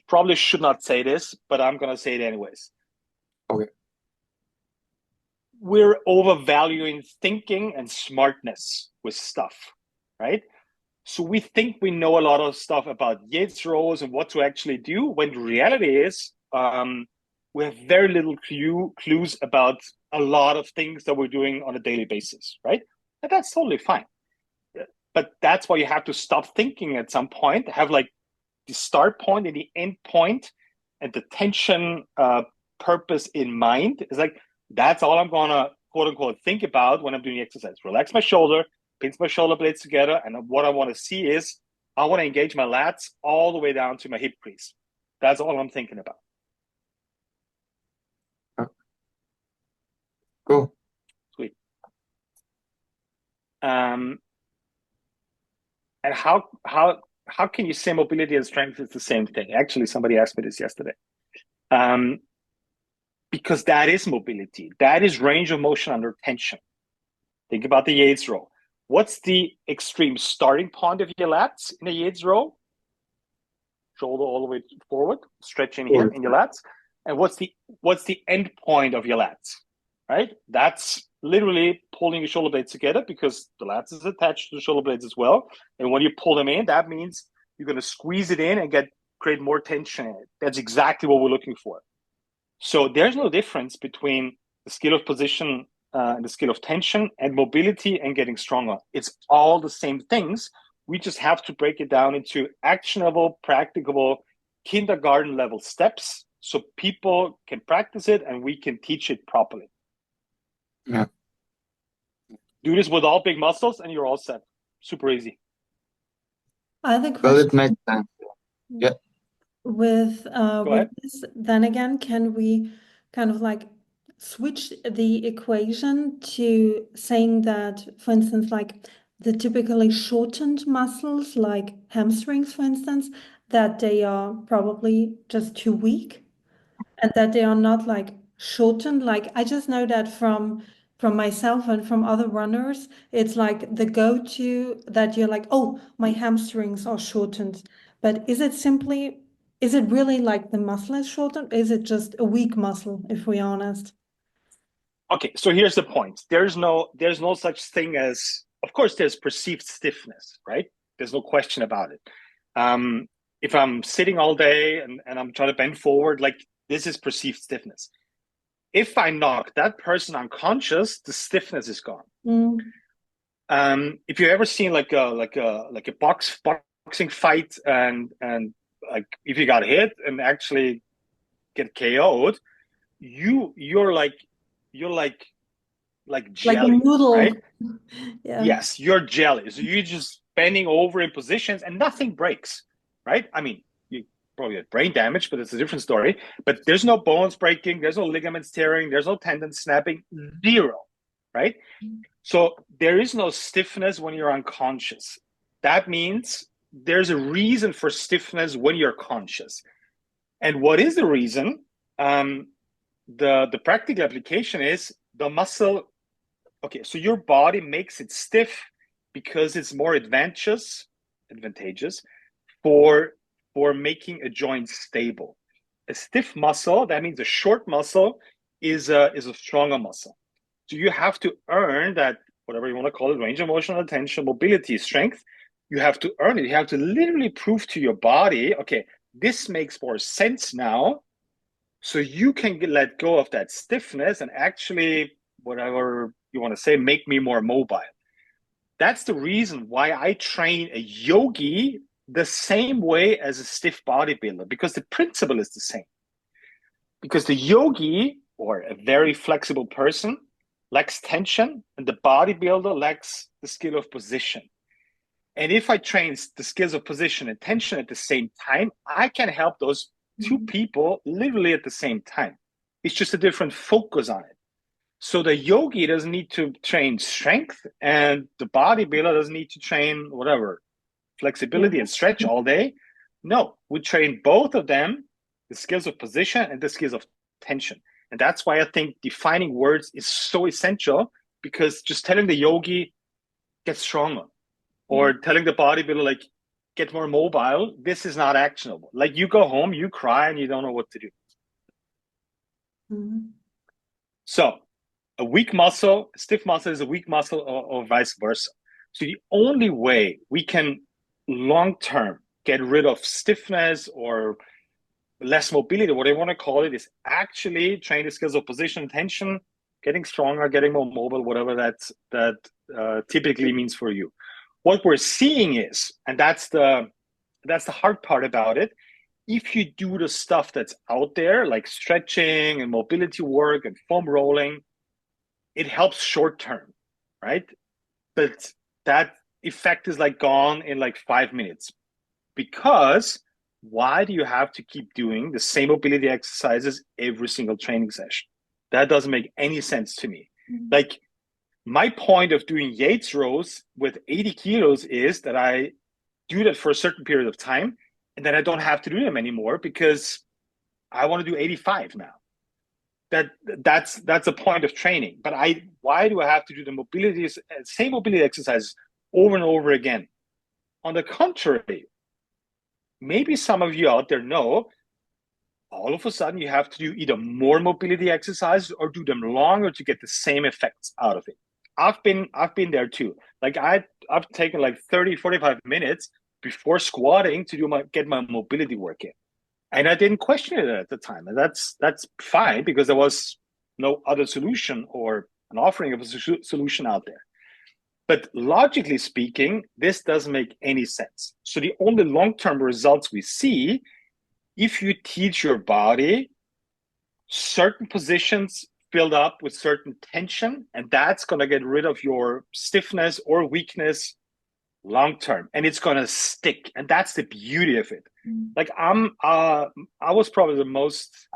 probably should not say this, but I'm going to say it anyways. Okay. We're overvaluing thinking and smartness with stuff, right? So we think we know a lot of stuff about Yates rows and what to actually do, when the reality is we have very little clues about a lot of things that we're doing on a daily basis, right? And that's totally fine. But that's why you have to stop thinking at some point, have like the start point and the end point and the tension purpose in mind. It's like, that's all I'm going to quote unquote think about when I'm doing exercise. Relax my shoulder, pinch my shoulder blades together. And what I want to see is I want to engage my lats all the way down to my hip crease. That's all I'm thinking about. Cool. Sweet. And how can you say mobility and strength is the same thing? Actually, somebody asked me this yesterday. Because that is mobility. That is range of motion under tension. Think about the Yates row. What's the extreme starting point of your lats in the Yates row? Shoulder all the way forward, stretching here in your lats. And what's the end point of your lats? Right? That's literally pulling your shoulder blades together, because the lats is attached to the shoulder blades as well. And when you pull them in, that means you're going to squeeze it in and create more tension in it. That's exactly what we're looking for. So there's no difference between the skill of position and the skill of tension and mobility and getting stronger. It's all the same things. We just have to break it down into actionable, practicable, kindergarten level steps so people can practice it and we can teach it properly. Yeah. Do this with all big muscles and you're all set. Super easy. I have a Well, it question makes sense. Yeah. with Go ahead. this. Then again, can we kind of like switch the equation to saying that, for instance, like the typically shortened muscles, like hamstrings, for instance, that they are probably just too weak, and that they are not like shortened. Like I just know that from myself and from other runners, it's like the go-to that you're like, oh, my hamstrings are shortened. But is it really like the muscle is shortened? Is it just a weak muscle, if we're honest? Okay, so here's the point. There's no such thing as, of course, there's perceived stiffness, right? There's no question about it. If I'm sitting all day and I'm trying to bend forward, like, this is perceived stiffness. If I knock that person unconscious, the stiffness is gone. If you've ever seen like a boxing fight and like if you got hit and actually get KO'd, you're like jelly, Like a noodle. right? Yeah. Yes, you're jelly. So you're just bending over in positions and nothing breaks, right? I mean, you probably have brain damage, but it's a different story. But there's no bones breaking, there's no ligaments tearing, there's no tendons snapping, zero, right? So there is no stiffness when you're unconscious. That means there's a reason for stiffness when you're conscious. And what is the reason? The practical application is the muscle. Okay, so your body makes it stiff because it's more advantageous for making a joint stable. A stiff muscle, that means a short muscle, is a stronger muscle. So you have to earn that, whatever you want to call it, range of motion, attention, mobility, strength. You have to earn it. You have to literally prove to your body, okay, this makes more sense now. So you can let go of that stiffness and actually, whatever you want to say, make me more mobile. That's the reason why I train a yogi the same way as a stiff bodybuilder, because the principle is the same. Because the yogi, or a very flexible person, lacks tension, and the bodybuilder lacks the skill of position. And if I train the skills of position and tension at the same time, I can help those two people literally at the same time. It's just a different focus on it. So the yogi doesn't need to train strength, and the bodybuilder doesn't need to train whatever, flexibility and stretch all day. No, we train both of them, the skills of position and the skills of tension. And that's why I think defining words is so essential, because just telling the yogi, get stronger, or telling the bodybuilder, like, get more mobile, this is not actionable. Like you go home, you cry, and you don't know what to do. Mhm. So a weak muscle, stiff muscle is a weak muscle, or vice versa. So the only way we can long-term get rid of stiffness or less mobility, whatever you want to call it, is actually train the skills of position and tension, getting stronger, getting more mobile, whatever that typically means for you. What we're seeing is, and that's the hard part about it, if you do the stuff that's out there, like stretching and mobility work and foam rolling, it helps short term, right? But that effect is like gone in like 5 minutes. Because why do you have to keep doing the same mobility exercises every single training session? That doesn't make any sense to me. Like, my point of doing Yates rows with 80 kilos is that I do that for a certain period of time, and then I don't have to do them anymore because I want to do 85 now. That's a point of training. But why do I have to do the same mobility exercises over and over again? On the contrary, maybe some of you out there know, all of a sudden you have to do either more mobility exercises or do them longer to get the same effects out of it. I've been there too. Like I've taken like 30, 45 minutes before squatting to get my mobility work in. And I didn't question it at the time. And that's fine because there was no other solution or an offering of a solution out there. But logically speaking, this doesn't make any sense. So the only long-term results we see, if you teach your body certain positions filled up with certain tension, and that's going to get rid of your stiffness or weakness long-term, and it's going to stick. And that's the beauty of it. Like I was probably the most,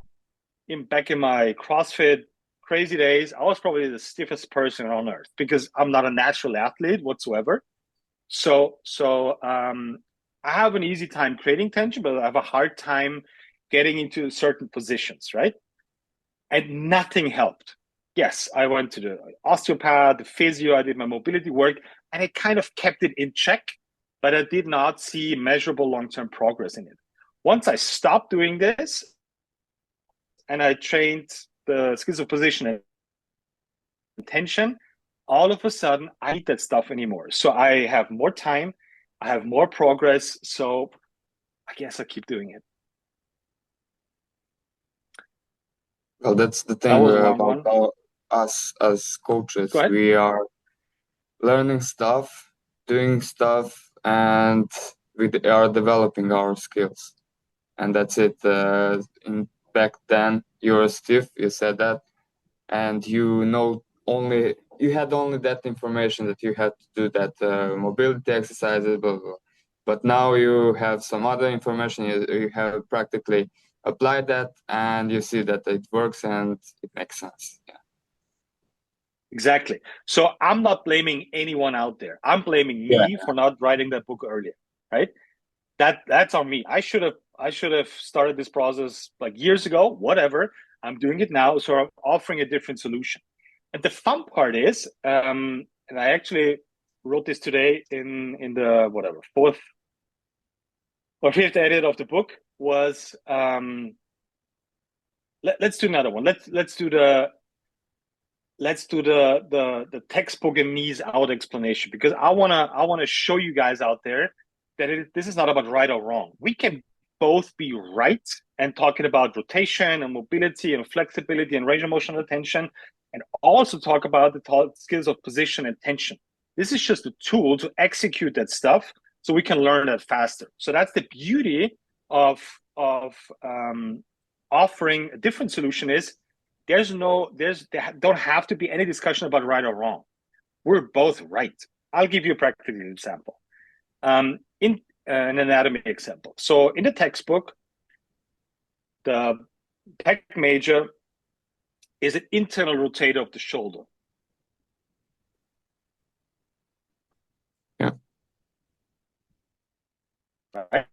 back in my CrossFit crazy days, I was probably the stiffest person on earth because I'm not a natural athlete whatsoever. So I have an easy time creating tension, but I have a hard time getting into certain positions, right? And nothing helped. Yes, I went to the osteopath, the physio, I did my mobility work, and it kind of kept it in check, but I did not see measurable long-term progress in it. Once I stopped doing this and I trained the skills of position and tension, all of a sudden I need that stuff anymore. So I have more time, I have more progress. So I guess I keep doing it. Well, that's the That thing was a long about one. us as coaches. Go ahead. We are learning stuff, doing stuff, and we are developing our skills. And that's it. Back then, you were stiff, you said that, and you had only that information that you had to do that mobility exercises, blah, blah, blah. But now you have some other information, you have practically applied that, and you see that it works and it makes sense. Yeah. Exactly. So I'm not blaming anyone out there. I'm blaming me for not writing that book earlier, right? That's on me. I should have started this process like years ago, whatever. I'm doing it now, so I'm offering a different solution. And the fun part is, and I actually wrote this today in the whatever fourth or fifth edit of the book was let's do another one. Let's do the textbook and knees out explanation, because I wanna show you guys out there that this is not about right or wrong. We can both be right and talking about rotation and mobility and flexibility and range of motion and tension, and also talk about the skills of position and tension. This is just a tool to execute that stuff so we can learn that faster. So that's the beauty of offering a different solution is there don't have to be any discussion about right or wrong. We're both right. I'll give you a practical example. In an anatomy example. So in the textbook, the pec major is an internal rotator of the shoulder. Yeah. Right?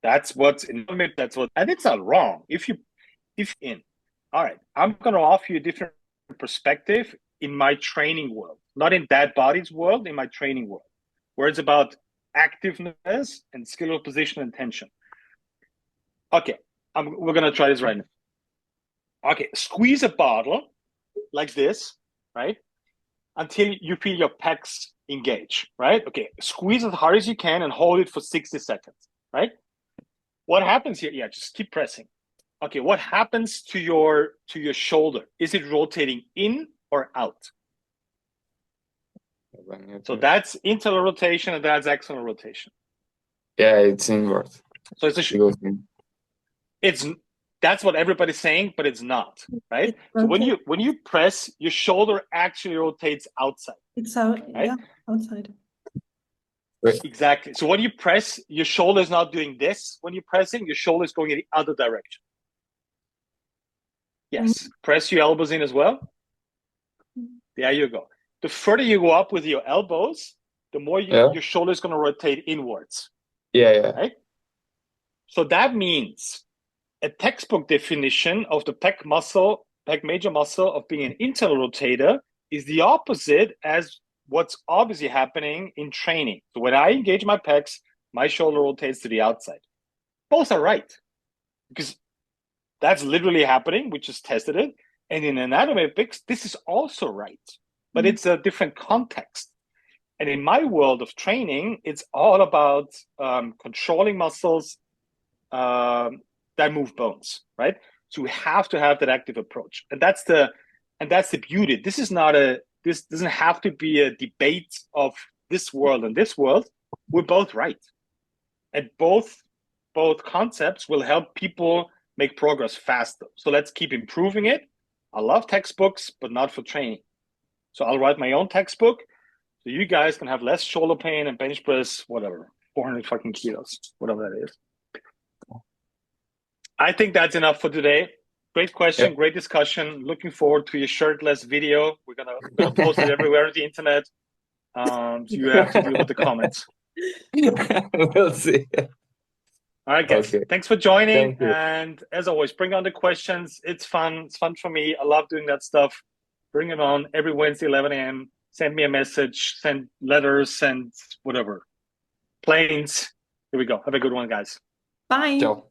That's what's in limit. And it's not wrong. If all right, I'm going to offer you a different perspective in my training world, not in that body's world, in my training world, where it's about activeness and skill of position and tension. Okay, we're gonna try this right now. Okay, squeeze a bottle like this, right? Until you feel your pecs engage, right? Okay, squeeze as hard as you can and hold it for 60 seconds, right? What happens here? Yeah, just keep pressing. Okay, what happens to your shoulder? Is it rotating in or out? So that's internal rotation and that's external rotation. Yeah, it's inward. So that's what everybody's saying, but it's not, right? So when you press, your shoulder actually rotates outside. It's out, right? yeah, outside. Exactly. So when you press, your shoulder is not doing this. When you're pressing, your shoulder is going in the other direction. Yes. Press your elbows in as well. There you go. The further you go up with your elbows, the more your shoulder is going to rotate inwards. Yeah. Right? So that means a textbook definition of the pec major muscle of being an internal rotator is the opposite as what's obviously happening in training. So when I engage my pecs, my shoulder rotates to the outside. Both are right because that's literally happening. We just tested it. And in anatomy of pecs, this is also right, but it's a different context. And in my world of training, it's all about controlling muscles that move bones, right? So we have to have that active approach, and that's the beauty. This doesn't have to be a debate of this world and this world. We're both right, and both concepts will help people make progress faster. So let's keep improving it. I love textbooks, but not for training. So I'll write my own textbook, so you guys can have less shoulder pain and bench press, whatever, 400 fucking kilos, whatever that is. I think that's enough for today. Great question, great discussion. Looking forward to your shirtless video. We're gonna post it everywhere on the internet. So you have to deal with the comments. We'll see. All right, guys. Okay. Thanks for joining. And as always, bring on the questions. It's fun. It's fun for me. I love doing that stuff. Bring it on every Wednesday, 11 a.m. Send me a message, send letters, send whatever. Planes. Here we go. Have a good one, guys. Bye. Ciao.